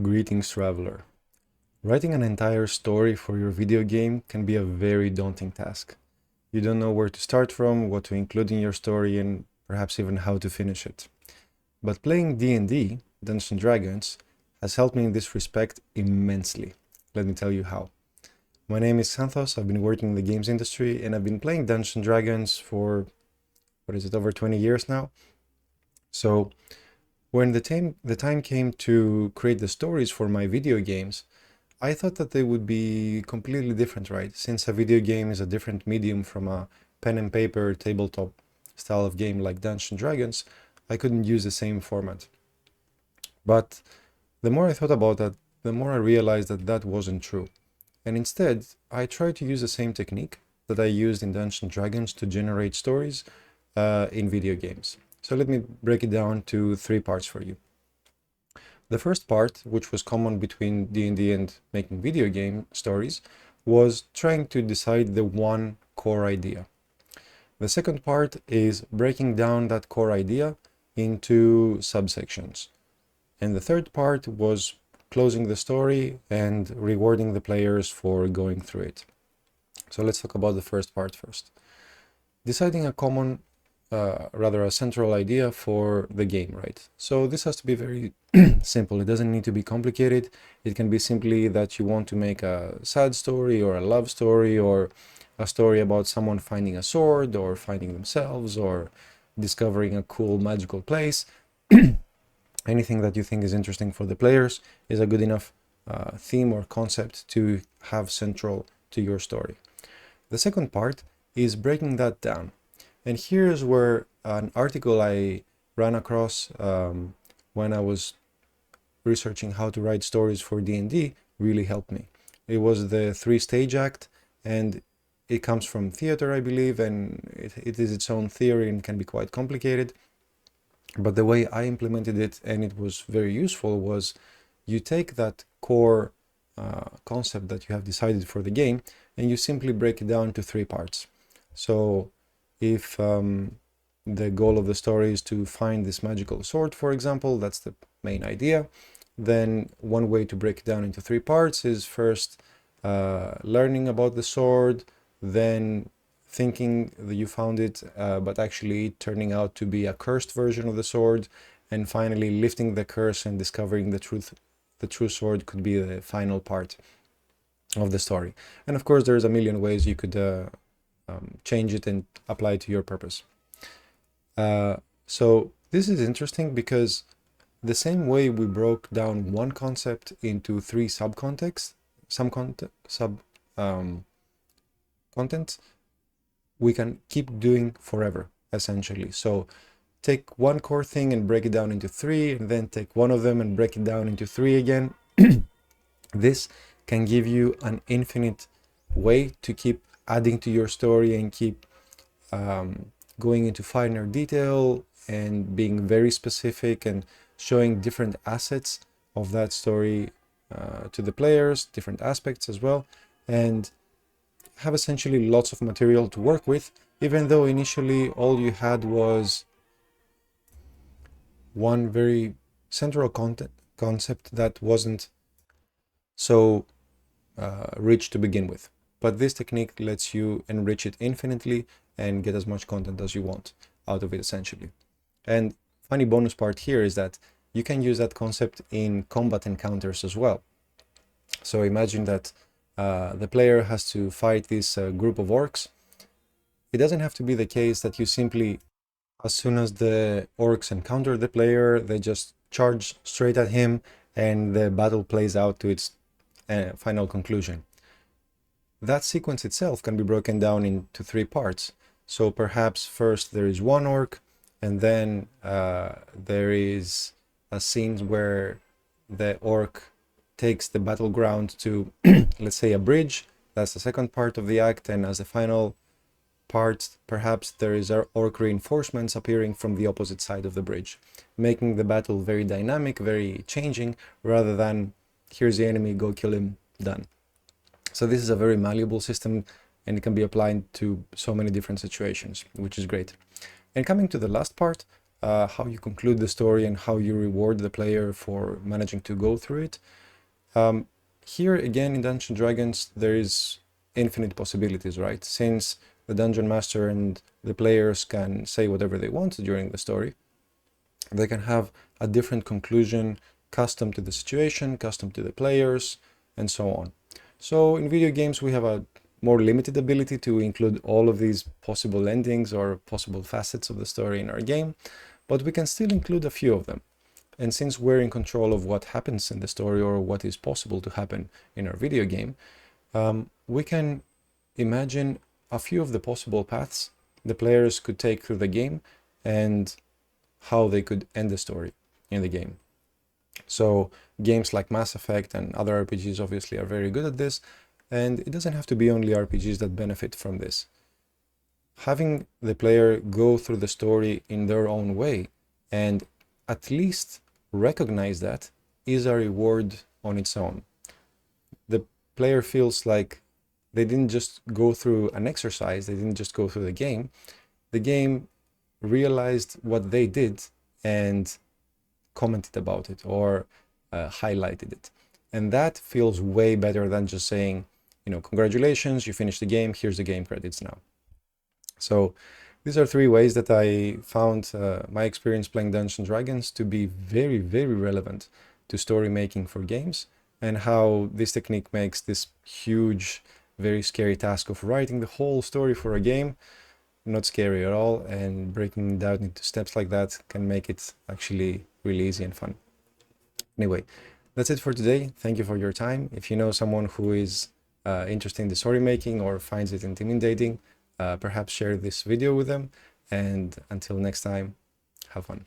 Greetings, traveler. Writing an entire story for your video game can be a very daunting task. You don't know where to start from, what to include in your story, and perhaps even how to finish it. But playing D&D, Dungeons and Dragons, has helped me in this respect immensely. Let me tell you how. My name is Santos, I've been working in the games industry, and I've been playing Dungeons and Dragons for, over 20 years now. So, when the time came to create the stories for my video games, I thought that they would be completely different, right? Since a video game is a different medium from a pen and paper tabletop style of game like Dungeons and Dragons, I couldn't use the same format. But the more I thought about that, the more I realized that that wasn't true. And instead, I tried to use the same technique that I used in Dungeons and Dragons to generate stories in video games. So let me break it down to 3 parts for you. The first part, which was common between D&D and making video game stories, was trying to decide the one core idea. The second part is breaking down that core idea into subsections. And the third part was closing the story and rewarding the players for going through it. So let's talk about the first part first. Deciding a common a central idea for the game, right? So this has to be very simple. It doesn't need to be complicated. It can be simply that you want to make a sad story or a love story or a story about someone finding a sword or finding themselves or discovering a cool magical place. Anything that you think is interesting for the players is a good enough theme or concept to have central to your story. The second part is breaking that down. And here's where an article I ran across when I was researching how to write stories for D&D really helped me. It was the 3-stage act, and it comes from theater, I believe, and it is its own theory and can be quite complicated. But the way I implemented it, and it was very useful, was you take that core concept that you have decided for the game, and you simply break it down to 3 parts. So if the goal of the story is to find this magical sword, for example, that's the main idea, then one way to break it down into 3 parts is first learning about the sword, then thinking that you found it, but actually turning out to be a cursed version of the sword, and finally lifting the curse and discovering the true sword could be the final part of the story. And of course, there's a million ways you could change it and apply it to your purpose. So this is interesting because the same way we broke down one concept into 3 subcontexts, content, we can keep doing forever, essentially. So take one core thing and break it down into 3, and then take one of them and break it down into 3 again. This can give you an infinite way to keep adding to your story and keep going into finer detail and being very specific and showing different assets of that story to the players, different aspects as well, and have essentially lots of material to work with, even though initially all you had was one very central concept that wasn't so rich to begin with. But this technique lets you enrich it infinitely and get as much content as you want out of it, essentially. And funny bonus part here is that you can use that concept in combat encounters as well. So imagine that the player has to fight this group of orcs. It doesn't have to be the case that you simply, as soon as the orcs encounter the player, they just charge straight at him and the battle plays out to its final conclusion. That sequence itself can be broken down into 3 parts. So perhaps first there is one orc, and then there is a scene where the orc takes the battleground to, let's say, a bridge. That's the second part of the act, and as the final part, perhaps there is orc reinforcements appearing from the opposite side of the bridge, making the battle very dynamic, very changing, rather than here's the enemy, go kill him, done. So this is a very malleable system, and it can be applied to so many different situations, which is great. And coming to the last part, how you conclude the story, and how you reward the player for managing to go through it. Here again in Dungeons and Dragons, there is infinite possibilities, right? Since the dungeon master and the players can say whatever they want during the story, they can have a different conclusion custom to the situation, custom to the players, and so on. So in video games, we have a more limited ability to include all of these possible endings or possible facets of the story in our game, but we can still include a few of them. And since we're in control of what happens in the story or what is possible to happen in our video game, we can imagine a few of the possible paths the players could take through the game and how they could end the story in the game. So games like Mass Effect and other RPGs obviously are very good at this, and it doesn't have to be only RPGs that benefit from this. Having the player go through the story in their own way and at least recognize that is a reward on its own. The player feels like they didn't just go through an exercise, they didn't just go through the game. The game realized what they did and commented about it or highlighted it. And that feels way better than just saying, you know, congratulations, you finished the game, here's the game credits now. So these are 3 ways that I found my experience playing Dungeons and Dragons to be very, very relevant to story making for games, and how this technique makes this huge, very scary task of writing the whole story for a game not scary at all, and breaking it down into steps like that can make it actually really easy and fun. Anyway, that's it for today. Thank you for your time. If you know someone who is interested in the story making or finds it intimidating, perhaps share this video with them. And until next time, have fun.